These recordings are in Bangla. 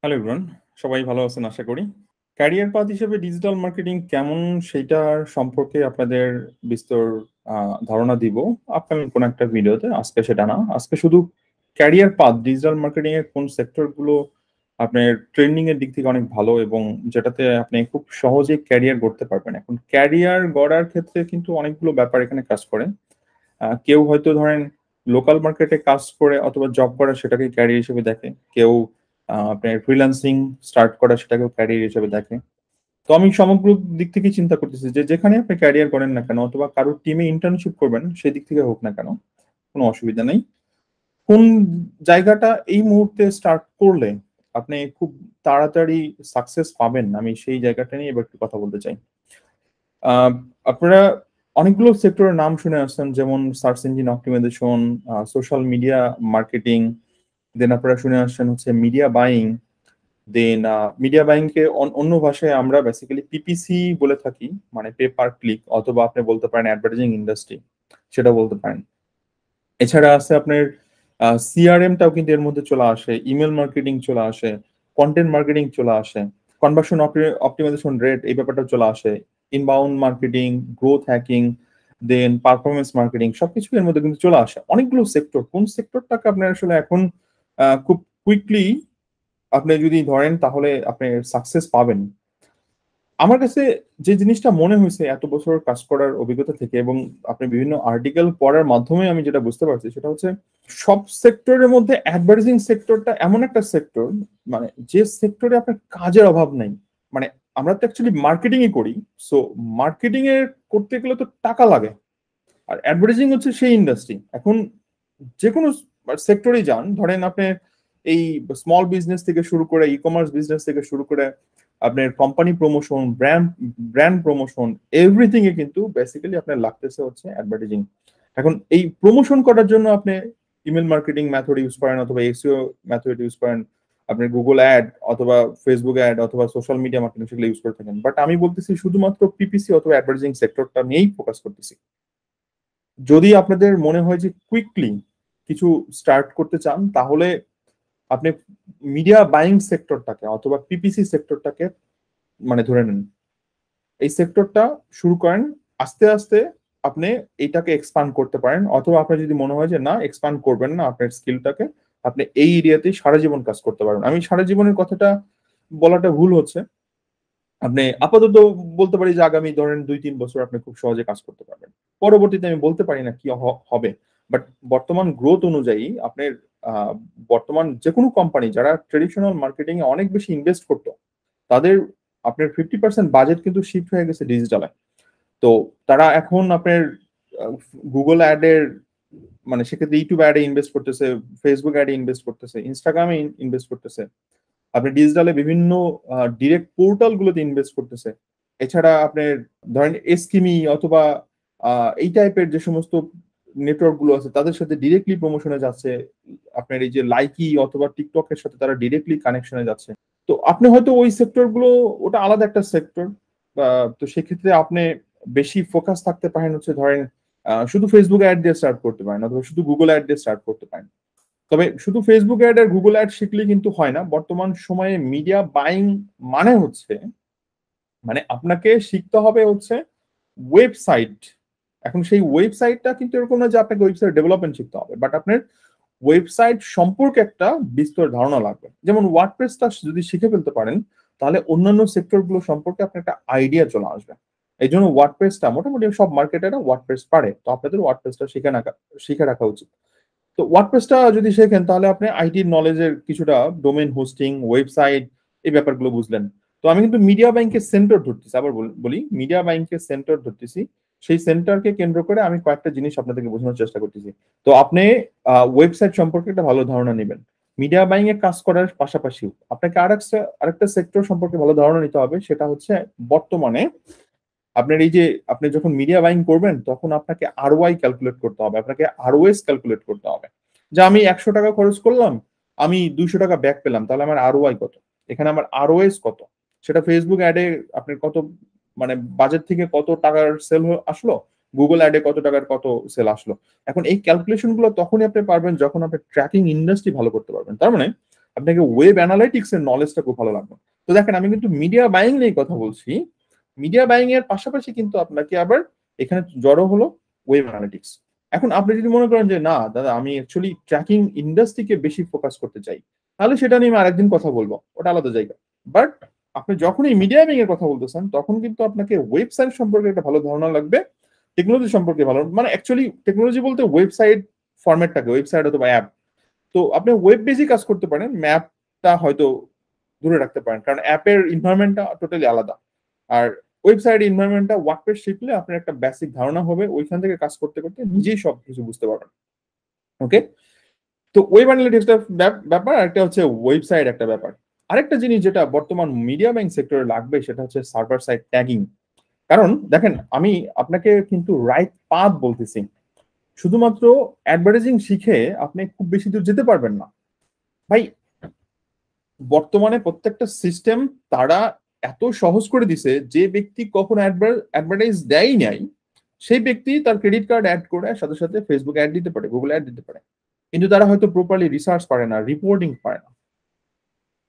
হ্যালো এভরিওয়ান, সবাই ভালো আছেন আশা করি। ক্যারিয়ার পাথ হিসেবে ডিজিটাল মার্কেটিং কেমন সেটার সম্পর্কে আপনাদের বিস্তর ধারণা দিব আপকামিং কোন একটা ভিডিওতে। আজকে সেটা না, আজকে শুধু ক্যারিয়ার পাথ ডিজিটাল মার্কেটিং এর কোন সেক্টর গুলো আপনার ট্রেন্ডিং এর দিক থেকে অনেক ভালো এবং যেটাতে আপনি খুব সহজে ক্যারিয়ার গড়তে পারবেন। এখন ক্যারিয়ার গড়ার ক্ষেত্রে কিন্তু অনেকগুলো ব্যাপার এখানে কাজ করে। কেউ হয়তো ধরেন লোকাল মার্কেটে কাজ করে অথবা জব করা সেটাকে ক্যারিয়ার হিসেবে দেখে, কেউ আপনার ফ্রিল্যান্সিং স্টার্ট করা সেটাকেও ক্যারিয়ার হিসেবে দেখে। তো আমি সমগ্র দিক থেকে চিন্তা করতেছি যে যেখানে আপনি ক্যারিয়ার করেন না কেন অথবা কারোর টিমে ইন্টার্নশিপ করবেন সেই দিক থেকে হোক না কেন, কোনো অসুবিধা নেই। কোন জায়গাটা এই মুহূর্তে স্টার্ট করলে আপনি খুব তাড়াতাড়ি সাকসেস পাবেন, আমি সেই জায়গাটা নিয়ে এবার একটু কথা বলতে চাই। আহ, আপনারা অনেকগুলো সেক্টরের নাম শুনে আসছেন, যেমন search engine optimisation, social media marketing, then আপনারা শুনে আসছেন হচ্ছে media buying. Then media buying কে অন্য ভাষায় আমরা বেসিক্যালি পিপিসি বলে থাকি, মানে পে পার ক্লিক, অথবা আপনি বলতে পারেন অ্যাডভার্টাইজিং ইন্ডাস্ট্রি, সেটা বলতে পারেন। এছাড়া আছে আপনার সিআরএমটাও কিন্তু এর মধ্যে চলে আসে, ইমেল মার্কেটিং চলে আসে, কন্টেন্ট মার্কেটিং চলে আসে, কনভার্সন অপটিমাইজেশন রেট এই ব্যাপারটা চলে আসে, ইনবাউন্ড মার্কেটিং, গ্রোথ হ্যাকিং, দেন পারফরমেন্স মার্কেটিং, সবকিছু এর মধ্যে কিন্তু চলে আসে। অনেকগুলো সেক্টর, কোন সেক্টরটাকে আপনার আসলে এখন খুব কুইকলি আপনি যদি ধরেন তাহলে আপনি সাকসেস পাবেন। আমার কাছে যে জিনিসটা মনে হয়েছে এত বছর কাজ করার অভিজ্ঞতা থেকে এবং আপনি বিভিন্ন আর্টিকেল পড়ার মাধ্যমে আমি যেটা বুঝতে পারছি সেটা হচ্ছে সব সেক্টরের মধ্যে অ্যাডভার্টাইজিং সেক্টরটা এমন একটা সেক্টর, মানে যে সেক্টরে আপনার কাজের অভাব নাই। মানে আমরা তো অ্যাকচুয়ালি মার্কেটিং ই করি, সো মার্কেটিং এর করতে গেলে তো টাকা লাগে, আর অ্যাডভার্টাইজিং হচ্ছে সেই ইন্ডাস্ট্রি। এখন যে কোনো সেক্টরেই যান, ধরেন আপনি এই স্মল বিজনেস থেকে শুরু করে ই কমার্স বিজনেস থেকে শুরু করে আপনার company promotion, brand brand promotion, everything এ কিন্তু বেসিক্যালি আপনার লাগতেছে হচ্ছে অ্যাডভার্টাইজিং। এখন এই প্রমোশন করার জন্য আপনি ইমেল মার্কেটিং মেথড ইউজ করেন অথবা এসইও মেথড ইউজ করেন, আপনি গুগল অ্যাড অথবা ফেসবুক অ্যাড অথবা সোশ্যাল মিডিয়া মার্কেটিং সেগুলো ইউজ করে থাকেন। বাট আমি বলতেছি শুধুমাত্র পিপিসি অথবা অ্যাডভার্টাইজিং সেক্টরটা নিয়েই ফোকাস করতেছি। যদি আপনাদের মনে হয় যে কুইকলি কিছু স্টার্ট করতে চান, তাহলে আপনি মিডিয়া বাইং সেক্টরটাকে অথবা পিপিসি সেক্টরটাকে মানে ধরে নেন, এই সেক্টরটা শুরু করেন। আস্তে আস্তে আপনি এইটাকে এক্সপান্ড করতে পারেন, অথবা আপনার যদি মনে হয় যে না এক্সপান্ড করবেন না আপনার স্কিলটাকে, আপনি এই এরিয়াতেই সারা জীবন কাজ করতে পারবেন। আমি সারা জীবনের কথাটা বলাটা ভুল হচ্ছে, আপনি আপাতত বলতে পারি যে আগামী ধরেন 2-3 বছর আপনি খুব সহজে কাজ করতে পারবেন। পরবর্তীতে আমি বলতে পারি না কি হবে, বাট বর্তমান গ্রোথ অনুযায়ী আপনার আহ, বর্তমান যে কোনো কোম্পানি যারা ট্রেডিশনাল মার্কেটিং এ অনেক বেশি ইনভেস্ট করতো, তাদের আপনার 50% বাজেট কিন্তু শিফট হয়ে গেছে ডিজিটালে। তো তারা এখন আপনার গুগল অ্যাডের, মানে সেক্ষেত্রে ইউটিউব অ্যাডে ইনভেস্ট করতেছে, ফেসবুক অ্যাডে ইনভেস্ট করতেছে, ইনস্টাগ্রামে ইনভেস্ট করতেছে, আপনি ডিজিটালে বিভিন্ন ডিরেক্ট পোর্টাল গুলোতে ইনভেস্ট করতেছে। এছাড়া আপনার ধরেন এসকিমি অথবা এই টাইপের যে সমস্ত নেটওয়ার্ক গুলো আছে তাদের সাথে ডিরেক্টলি প্রমোশনে যাচ্ছে। আপনার এই যে লাইকি অথবা টিকটকের সাথে তারা ডিরেক্টলি কানেকশনে যাচ্ছে। তো আপনি হয়তো ওই সেক্টর গুলো, ওটা আলাদা একটা সেক্টর। তো সেক্ষেত্রে আপনি বেশি ফোকাস থাকতে পারেন হচ্ছে ধরেন শুধু ফেসবুক অ্যাড দিয়ে স্টার্ট করতে পারেন অথবা শুধু গুগল অ্যাড দিয়ে স্টার্ট করতে পারেন। তবে শুধু ফেসবুক অ্যাড আর গুগল অ্যাড শিখলে কিন্তু হয় না। বর্তমান সময়ে মিডিয়া বাইং মানে হচ্ছে, মানে আপনাকে শিখতে হবে হচ্ছে ওয়েবসাইট। এখন সেই ওয়েবসাইটটা কিন্তু এরকম না যে আপনাকে ওয়েবসাইট ডেভেলপমেন্ট শিখতে হবে, বাট আপনার ওয়েবসাইট সম্পর্কে একটা বিস্তর ধারণা লাগবে। যেমন ওয়ার্ডপ্রেসটা যদি শিখে ফেলতে পারেন, তাহলে অন্যান্য সেক্টর গুলো সম্পর্কে আপনার একটা আইডিয়া চলে আসবে। এই জন্য ওয়ার্ডপ্রেসটা মোটামুটি সব মার্কেটাররা ওয়ার্ডপ্রেস পারে, তো আপনাদের ওয়ার্ডপ্রেসটা শিখে রাখা উচিত। তো ওয়ার্ডপ্রেসটা যদি শেখেন তাহলে আপনি আইটি নলেজের কিছুটা, ডোমেন হোস্টিং, ওয়েবসাইট, এই ব্যাপারগুলো বুঝলেন। তো আমি কিন্তু মিডিয়া ব্যাংকের সেন্টার ধরতেছি, আবার বলি মিডিয়া ব্যাংকের সেন্টার ধরতেছি। সেই সেন্টারকে কেন্দ্র করে আমি কয়েকটা জিনিস আপনাদেরকে বোঝানোর চেষ্টা করতেছি। তো আপনি ওয়েবসাইট সম্পর্কে একটা ভালো ধারণা নেবেন। মিডিয়া বাইং এ কাজ করার পাশাপাশি আপনাকে আরেকটা সেক্টর সম্পর্কে ভালো ধারণা নিতে হবে, সেটা হচ্ছে বর্তমানে আপনার এই যে আপনি যখন মিডিয়া বাইং করবেন তখন আপনাকে আরওআই ক্যালকুলেট করতে হবে, আপনাকে আরওএস ক্যালকুলেট করতে হবে। যে আমি 100 টাকা খরচ করলাম, আমি 200 টাকা ব্যাক পেলাম, তাহলে আমার আরওআই কত, এখানে আমার আরওএস কত, সেটা ফেসবুক অ্যাডে আপনার কত, মানে বাজেট থেকে কত টাকার সেল আসলো, গুগল অ্যাডে কত টাকার কত সেল আসলো। এখন এই ক্যালকুলেশন গুলো তখনই আপনি পারবেন যখন আপনি ট্র্যাকিং ইন্ডাস্ট্রি ভালো করতে পারবেন। তার মানে আপনাকে ওয়েব অ্যানালাইটিক্স এর নলেজটা খুব ভালো লাগবে। তো দেখেন আমি কিন্তু মিডিয়া বাইং নিয়ে কথা বলছি, মিডিয়া বাইং এর পাশাপাশি কিন্তু আপনাকে আবার এখানে জড়ো হলো ওয়েব অ্যানালিটিক্স। এখন আপনি যদি মনে করেন যে না দাদা আমি অ্যাকচুয়ালি ট্র্যাকিং ইন্ডাস্ট্রিকে বেশি ফোকাস করতে চাই, তাহলে সেটা নিয়ে আমি আরেকদিন কথা বলবো, ওটা আলাদা জায়গা। বাট আপনি যখনই মিডিয়া বাইং এর কথা বলতেছেন তখন কিন্তু আপনাকে ওয়েবসাইট সম্পর্কে একটা ভালো ধারণা লাগবে, টেকনোলজি সম্পর্কে ভালো, মানে অ্যাকচুয়ালি টেকনোলজি বলতে ওয়েবসাইট ফরম্যাটটাকে, ওয়েবসাইট অথবা অ্যাপ। তো আপনি ওয়েব বেসিক কাজ করতে পারেন, ম্যাপটা হয়তো দূরে রাখতে পারেন, কারণ অ্যাপের ইনভায়রনমেন্টটা টোটালি আলাদা। আর ওয়েবসাইট ইনভায়রনমেন্টটা ওয়ার্কপেজ শিখলে আপনার একটা বেসিক ধারণা হবে, ওইখান থেকে কাজ করতে করতে নিজেই সব কিছু বুঝতে পারবেন। ওকে, তো ওয়েব অ্যানালিটিক্সটা ব্যাপার, একটা হচ্ছে ওয়েবসাইট একটা ব্যাপার। আরেকটা জিনিস যেটা বর্তমান মিডিয়া বাইং সেক্টরে লাগবে সেটা হচ্ছে সার্ভার সাইড ট্যাগিং। কারণ দেখেন আমি আপনাকে কিন্তু রাইট পাথ বলতেছি, শুধুমাত্র অ্যাডভার্টাইজিং শিখে আপনি খুব বেশি দূর যেতে পারবেন না ভাই। বর্তমানে প্রত্যেকটা সিস্টেম তারা এত সহজ করে দিছে, যে ব্যক্তি কখনো অ্যাডভার্টাইজ দেয় নাই সেই ব্যক্তি তার ক্রেডিট কার্ড অ্যাড করে সাথে সাথে ফেসবুক অ্যাড দিতে পারে, গুগল অ্যাড দিতে পারে, কিন্তু তারা হয়তো প্রপারলি রিসার্চ পারে না, রিপোর্টিং পারে না।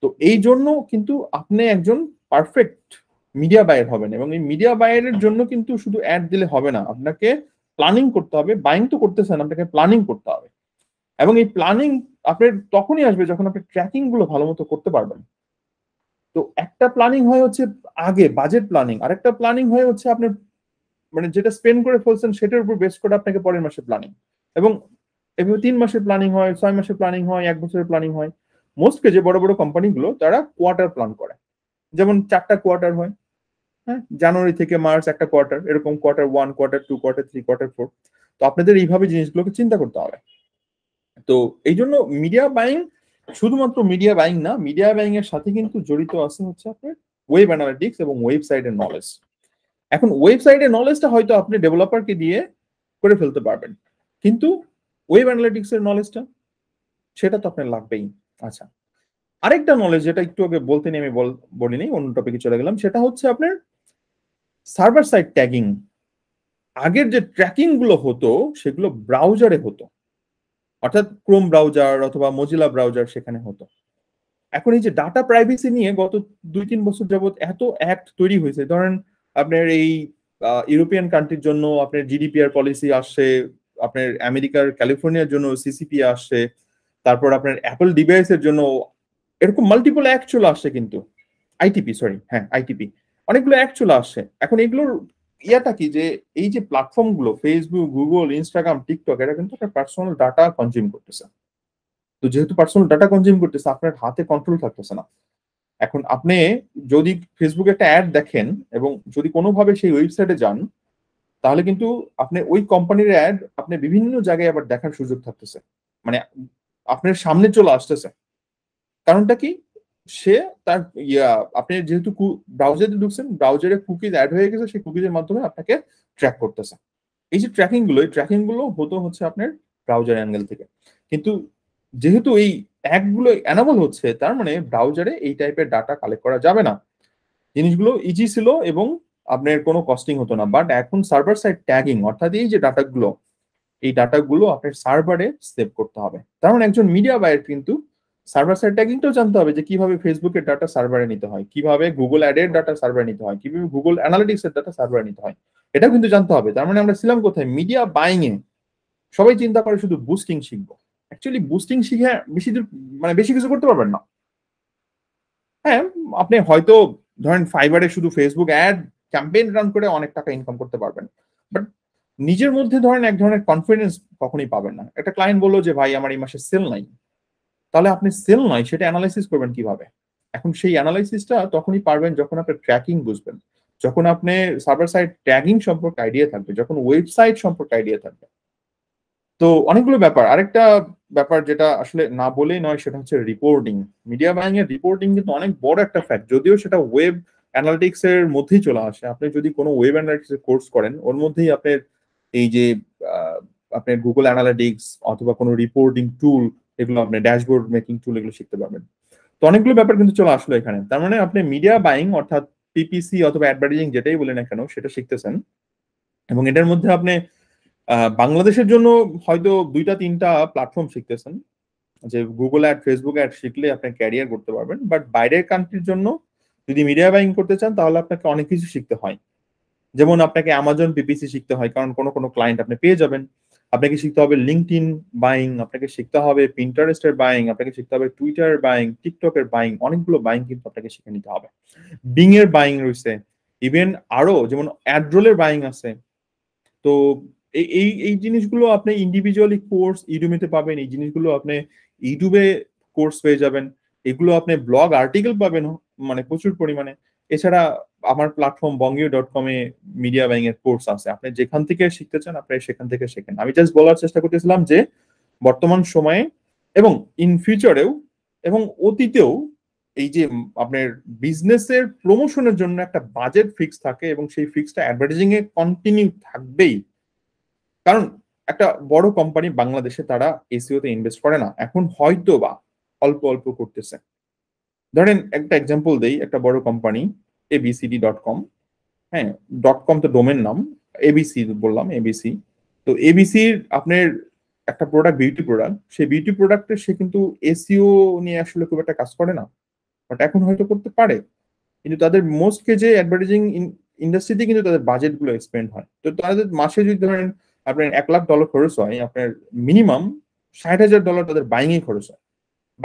তো এই জন্য কিন্তু আপনি একজন পারফেক্ট মিডিয়া বায়ার হবেন, এবং এই মিডিয়া বায়ারের জন্য কিন্তু শুধু অ্যাড দিলে হবে না, আপনাকে প্ল্যানিং করতে হবে। বাইং তো করতেছেন, আপনাকে প্ল্যানিং করতে হবে, এবং এই প্ল্যানিং আপনার তখনই আসবে যখন আপনি ট্র্যাকিং গুলো ভালো মতো করতে পারবেন। তো একটা প্ল্যানিং হয় হচ্ছে আগে বাজেট প্ল্যানিং, আরেকটা প্ল্যানিং হয় হচ্ছে আপনার মানে যেটা স্পেন্ড করে ফেলছেন সেটার উপর বেস করে আপনাকে পরের মাসে প্ল্যানিং, এবং এভাবে 3 মাসের প্ল্যানিং হয়, 6 মাসের প্ল্যানিং হয়, 1 বছরের প্ল্যানিং হয়। মোস্টলি যে বড় বড় কোম্পানিগুলো তারা কোয়ার্টার প্ল্যান করে, যেমন 4টা কোয়ার্টার হয়, হ্যাঁ, জানুয়ারি থেকে মার্চ একটা কোয়ার্টার, এরকম কোয়ার্টার 1, কোয়ার্টার 2, কোয়ার্টার 3, কোয়ার্টার 4। তো আপনাদের এইভাবে জিনিসগুলোকে চিন্তা করতে হবে। তো এই জন্য মিডিয়া বাইং শুধুমাত্র মিডিয়া বাইং না, মিডিয়া বাইং এর সাথে কিন্তু জড়িত আছে হচ্ছে আপনার ওয়েব অ্যানালিটিক্স এবং ওয়েবসাইটের নলেজ। এখন ওয়েবসাইটের নলেজটা হয়তো আপনি ডেভেলপারকে দিয়ে করে ফেলতে পারবেন, কিন্তু ওয়েব অ্যানালিটিক্স এর নলেজটা সেটা তো আপনার লাগবেই। আচ্ছা, আরেকটা নলেজ যেটা একটু আগে বলতে নিয়ে আমি বলিনি, অন্য টপিকে চলে গেলাম, সেটা হচ্ছে আপনার সার্ভার সাইড ট্যাগিং। আগের যে ট্র্যাকিং গুলো হতো সেগুলো ব্রাউজারে হতো, অর্থাৎ ক্রোম ব্রাউজার অথবা মজিলা ব্রাউজার সেখানে হতো। এখন এই যে ডাটা প্রাইভেসি নিয়ে গত 2-3 বছর যাবত এত অ্যাক্ট তৈরি হয়েছে, ধরেন আপনার এই ইউরোপিয়ান কান্ট্রির জন্য আপনার জিডিপিআর পলিসি আসছে, আপনার আমেরিকার ক্যালিফোর্নিয়ার জন্য সিসিপি আসছে, তারপর আপনার অ্যাপল ডিভাইসের জন্য এরকম মাল্টিপল অ্যাক্ট চলে আসছে, কিন্তু আইটিপি, সরি হ্যাঁ আইটিপি, অনেকগুলো অ্যাক্ট চলে আসছে। এখন এগুলোর ইয়াটা কি, যে এই যে প্ল্যাটফর্ম গুলো ফেসবুক, গুগল, ইনস্টাগ্রাম, টিকটক, এরা কিন্তু একটা পার্সোনাল ডাটা কনজিউম করতেছে। তো যেহেতু পার্সোনাল ডাটা কনজিউম করতেছে, আপনার হাতে কন্ট্রোল থাকতেছে না। এখন আপনি যদি ফেসবুকে একটা অ্যাড দেখেন এবং যদি কোনোভাবে সেই ওয়েবসাইটে যান, তাহলে কিন্তু আপনি ওই কোম্পানির অ্যাড আপনি বিভিন্ন জায়গায় আবার দেখার সুযোগ থাকতেছে, মানে আপনার সামনে চলে আসতেছে। কারণটা কি, সে তার আপনি যেহেতু ব্রাউজারে ঢুকছেন, ব্রাউজারে কুকিজ অ্যাড হয়ে গেছে, সেই কুকিজের মাধ্যমে আপনাকে ট্র্যাক করতেছে। এই যে ট্র্যাকিং গুলো, এই ট্র্যাকিং গুলো হতো হচ্ছে আপনার ব্রাউজার অ্যাঙ্গেল থেকে, কিন্তু যেহেতু এই অ্যাপগুলো অ্যানাবল হচ্ছে, তার মানে ব্রাউজারে এই টাইপের ডাটা কালেক্ট করা যাবে না। জিনিসগুলো ইজি ছিল এবং আপনার কোনো কস্টিং হতো না। বাট এখন সার্ভার সাইড ট্যাগিং, অর্থাৎ এই যে ডাটাগুলো, এই ডাটাগুলো আপনার সার্ভারে সেভ করতে হবে। তার মানে একজন মিডিয়া বায়ার কিন্তু সার্ভার সাইড ট্যাগিংটাও জানতে হবে, যে কিভাবে ফেসবুকের ডাটা সার্ভারে নিতে হয়, কিভাবে গুগল অ্যাডের ডাটা সার্ভারে নিতে হয়, কিভাবে গুগল অ্যানালিটিক্স এর ডাটা সার্ভারে নিতে হয়, এটাও কিন্তু জানতে হবে। তার মানে আমরা ছিলাম কোথায়, মিডিয়া বাইং এ। সবাই চিন্তা করে শুধু বুস্টিং শিখবো, অ্যাকচুয়ালি বুস্টিং শিখে বেশি দূর মানে বেশি কিছু করতে পারবেন না। হ্যাঁ, আপনি হয়তো ধরেন ফাইবারে শুধু ফেসবুক অ্যাড ক্যাম্পেইন রান করে অনেক টাকা ইনকাম করতে পারবেন, বাট নিজের মধ্যে ধরেন এক ধরনের কনফিডেন্স কখনোই পাবেন না। একটা ক্লায়েন্ট বললো যে ভাই আমার এই মাসে সেল নাই, তাহলে আপনি সেল নয় সেটা অ্যানালাইসিস করবেন কিভাবে? এখন সেই অ্যানালাইসিসটা তখনই পারবেন যখন আপনি ট্র্যাকিং বুঝবেন, যখন আপনি সার্ভার সাইড ট্যাগিং সম্পর্কে আইডিয়া থাকবে, যখন ওয়েবসাইট সম্পর্কে আইডিয়া থাকবে। তো অনেকগুলো ব্যাপার, আরেকটা ব্যাপার যেটা আসলে না বলেই নয় সেটা হচ্ছে রিপোর্টিং। মিডিয়া বাইং এর রিপোর্টিং কিন্তু অনেক বড় একটা ফ্যাক্ট, যদিও সেটা ওয়েব অ্যানালিটিক্স এর মধ্যেই চলে আসে। আপনি যদি কোনো ওয়েব অ্যানালিটিক্স এর কোর্স করেন, ওর মধ্যেই আপনার এই যে আহ, আপনার গুগল অ্যানালিটিক্স অথবা কোনো রিপোর্টিং টুল, এগুলো আপনি ড্যাশবোর্ড মেকিং টুল এগুলো শিখতে পারবেন। তো অনেকগুলো ব্যাপার কিন্তু চলে আসলো এখানে। তার মানে আপনি মিডিয়া বাইং অর্থাৎ পিপিসি অথবা অ্যাডভার্টাইজিং যেটাই বলেন না কেন সেটা শিখতেছেন, এবং এটার মধ্যে আপনি বাংলাদেশের জন্য হয়তো 2-3টা প্ল্যাটফর্ম শিখতেছেন, যে গুগল অ্যাড, ফেসবুক অ্যাড শিখলে আপনি ক্যারিয়ার করতে পারবেন, বাট বাইরের কান্ট্রির জন্য যদি মিডিয়া বাইং করতে চান তাহলে আপনাকে অনেক কিছু শিখতে হয়। যেমন আপনাকে অ্যামাজন পিপিসি শিখতে হয়, কারণ কোনো কোনো ক্লায়েন্ট আপনি পেয়ে যাবেন। আপনাকে শিখতে হবে লিঙ্কডইন বাইং, আপনাকে শিখতে হবে পিন্টারেস্টের বাইং, আপনাকে শিখতে হবে টুইটার বাইং, টিকটকের বাইং, অনেকগুলো বাইং কিন্তু আপনাকে শিখে নিতে হবে। বিং এর বাইং রয়েছে, ইভেন আরো যেমন অ্যাড্রোলের বাইং আছে। তো এই এই এই জিনিসগুলো আপনি ইন্ডিভিজুয়ালি কোর্স ইউটিউবে পাবেন, এই জিনিসগুলো আপনি ইউটিউবে কোর্স পেয়ে যাবেন, এগুলো আপনি ব্লগ আর্টিকেল পাবেন মানে প্রচুর পরিমাণে। এছাড়া আমার প্ল্যাটফর্ম বঙ্গীয়.com এ মিডিয়া বাইং এর কোর্স আছে, আপনি যেখান থেকে শিখতে চান আপনি সেখান থেকে শেখেন। আমি জাস্ট বলার চেষ্টা করতেছিলাম যে বর্তমান সময়ে এবং ইন ফিউচারেও এবং অতীতেও এই যে আপনার বিজনেসের প্রমোশনের জন্য একটা বাজেট ফিক্স থাকে এবং সেই ফিক্সটা অ্যাডভার্টাইজিং এ কন্টিনিউ থাকবেই। কারণ একটা বড় কোম্পানি বাংলাদেশে তারা এসইও তে ইনভেস্ট করে না, এখন হয়তো বা অল্প অল্প করতেছে। ধরেন একটা এক্সাম্পল দেই, একটা বড় কোম্পানি abcd.com, হ্যাঁ, ডট কম তো ডোমেন নাম, এবিসি বললাম, এবিসি। তো এবিসির আপনার একটা প্রোডাক্ট বিউটি প্রোডাক্ট, সেই বিউটি প্রোডাক্টের সে কিন্তু এসইও নিয়ে আসলে খুব একটা কাজ করে না, বাট এখন হয়তো করতে পারে। কিন্তু তাদের মোস্ট কে যে অ্যাডভার্টাইজিং ইন্ডাস্ট্রিতে কিন্তু তাদের বাজেট গুলো এক্সপেন্ড হয়। তো তাদের মাসে যদি ধরেন আপনার $1,00,000 খরচ হয়, আপনার মিনিমাম $60,000 তাদের বাইং এ খরচ হয়।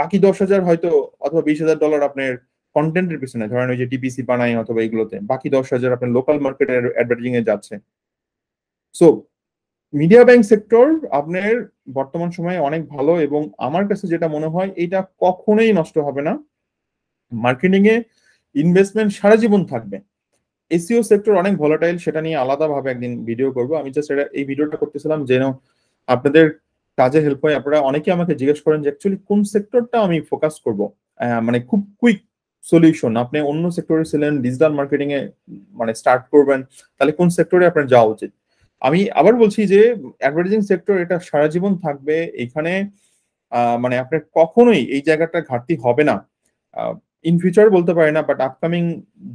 বাকি 10,000 হয়তো অথবা $20,000 আপনার কন্টেন্টের পিছনে, ধরেন ওই যে টিপিসি বানাই অথবা এগুলোতে, বাকি 10,000 আপনার লোকাল মার্কেটের অ্যাডভার্টাইজিং এ যাচ্ছে। সো মিডিয়া বাইং সেক্টর আপনার বর্তমান সময়ে অনেক ভালো, এবং আমার কাছে যেটা মনে হয় এটা কখনোই নষ্ট হবে না। মার্কেটিং এ ইনভেস্টমেন্ট সারা জীবন থাকবে। এসইও সেক্টর অনেক ভলাটাইল, সেটা নিয়ে আলাদাভাবে একদিন ভিডিও করব। আমি জাস্ট এটা এই ভিডিওটা করতেছিলাম যেন আপনাদের কাজে হেল্প হয়। আপনারা অনেকে আমাকে জিজ্ঞেস করেন যে অ্যাকচুয়ালি কোন সেক্টরটা আমি ফোকাস করব, মানে খুব কুইক সলিউশন। আপনি অন্য সেক্টরে ছিলেন, ডিজিটাল মার্কেটিং এ মানে স্টার্ট করবেন, তাহলে কোন সেক্টরে আপনার যাওয়া উচিত? আমি আবার বলছি যে অ্যাডভার্টাইজিং সেক্টর এটা সারা জীবন থাকবে। এখানে মানে আপনার কখনোই এই জায়গাটা ঘাটতি হবে না। ইন ফিউচার বলতে পারি না, বাট আপকামিং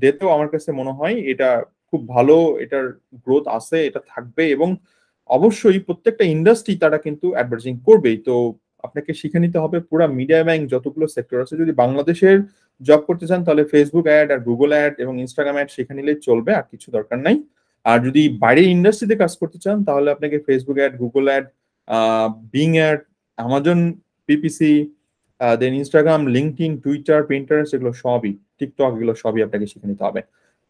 ডেতেও আমার কাছে মনে হয় এটা খুব ভালো, এটার গ্রোথ আছে, এটা থাকবে। এবং অবশ্যই প্রত্যেকটা ইন্ডাস্ট্রি তারা কিন্তু অ্যাডভার্টাইজিং করবেই। তো আপনাকে শিখে নিতে হবে পুরো মিডিয়া ব্যাংক যতগুলো সেক্টর আছে। যদি বাংলাদেশের জব করতে চান তাহলে ফেসবুক অ্যাড আর গুগল অ্যাড এবং ইনস্টাগ্রাম অ্যাড শিখে নিলেই চলবে, আর কিছু দরকার নাই। আর যদি বাইরের ইন্ডাস্ট্রিতে কাজ করতে চান তাহলে আপনাকে Facebook ad, Google ad, Bing ad, Amazon PPC, then Instagram, LinkedIn, Twitter, Pinterest, এগুলো সবই, টিকটক, এগুলো সবই আপনাকে শিখে নিতে হবে।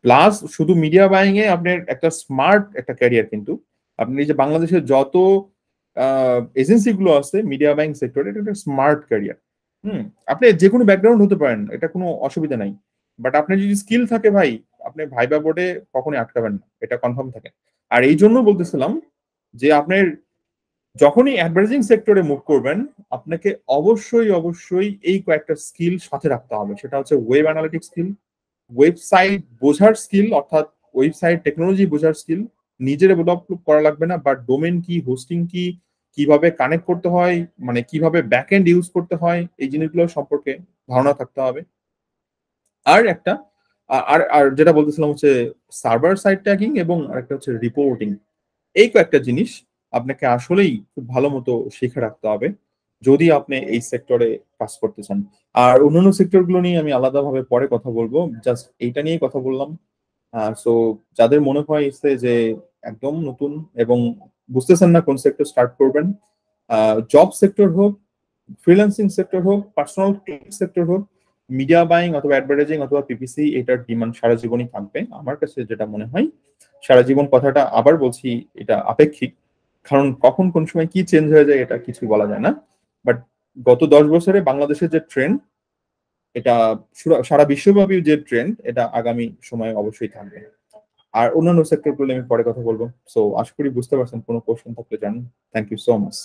প্লাস শুধু মিডিয়া বাইং এ আপনার একটা স্মার্ট একটা ক্যারিয়ার কিন্তু, আপনি যে বাংলাদেশের যত এজেন্সি গুলো আছে মিডিয়া বাইং সেক্টরে, এটা একটা স্মার্ট ক্যারিয়ার। আপনি যে কোনো ব্যাকগ্রাউন্ড হতে পারেন, এটা কোনো অসুবিধা নাই। বাট আপনার যদি স্কিল থাকে ভাই, আপনি ভাইবা বোর্ডে কখনোই আটকাবেন না, এটা কনফার্ম থাকে। আর এই জন্য বলতেছিলাম যে আপনার যখনই অ্যাডভার্টাইজিং সেক্টরে মুভ করবেন, আপনাকে অবশ্যই অবশ্যই এই কয়েকটা স্কিল সাথে রাখতে হবে। সেটা হচ্ছে ওয়েব অ্যানালিটিক্স স্কিল, ওয়েবসাইট বোঝার স্কিল, অর্থাৎ ওয়েবসাইট টেকনোলজি বোঝার স্কিল। নিজের ডেভেলপ করা লাগবে না, বাট ডোমেন কি, হোস্টিং কি, কিভাবে কানেক্ট করতে হয়, মানে কিভাবে ব্যাকএন্ড ইউজ করতে হয়, এই জিনিসগুলো সম্পর্কে ধারণা থাকতে হবে। আর একটা আর আর যেটা বলতেছিলাম হচ্ছে সার্ভার সাইড ট্যাগিং, এবং আরেকটা হচ্ছে রিপোর্টিং। এই কয়েকটা জিনিস আপনাকে আসলেই খুব ভালো মতো শিখে রাখতে হবে যদি আপনি এই সেক্টরে কাজ করতে চান। আর অন্যান্য সেক্টর গুলো নিয়ে আমি আলাদাভাবে পরে কথা বলবো, জাস্ট এইটা নিয়ে কথা বললাম। সো যাদের মনে হয়েছে যে একদম নতুন এবং বুঝতেছেন না কোন সেক্টর স্টার্ট করবেন, জব সেক্টর হোক, ফ্রিল্যান্সিং সেক্টর হোক, পার্সোনাল সেক্টর হোক, মিডিয়া বাইং অথবা অ্যাডভার্টাইজিং অথবা পিপিসি, এটার ডিমান্ড সারা জীবনই থাকবে। আমার কাছে যেটা মনে হয়, সারা জীবন কথাটা আবার বলছি, এটা আপেক্ষিক, কারণ কখন কোন সময় কি চেঞ্জ হয়ে যায় এটা কিছু বলা যায় না। বাট গত 10 বছরে বাংলাদেশের যে ট্রেন্ড, এটা সারা বিশ্বব্যাপী যে ট্রেন্ড, এটা আগামী সময়ে অবশ্যই থাকবে। আর অন্যান্য সেক্টর গুলো আমি পরে কথা বলবো। সো আশা করি বুঝতে পারছেন, কোনো কোশ্চেন থাকলে জানান। Thank you so much.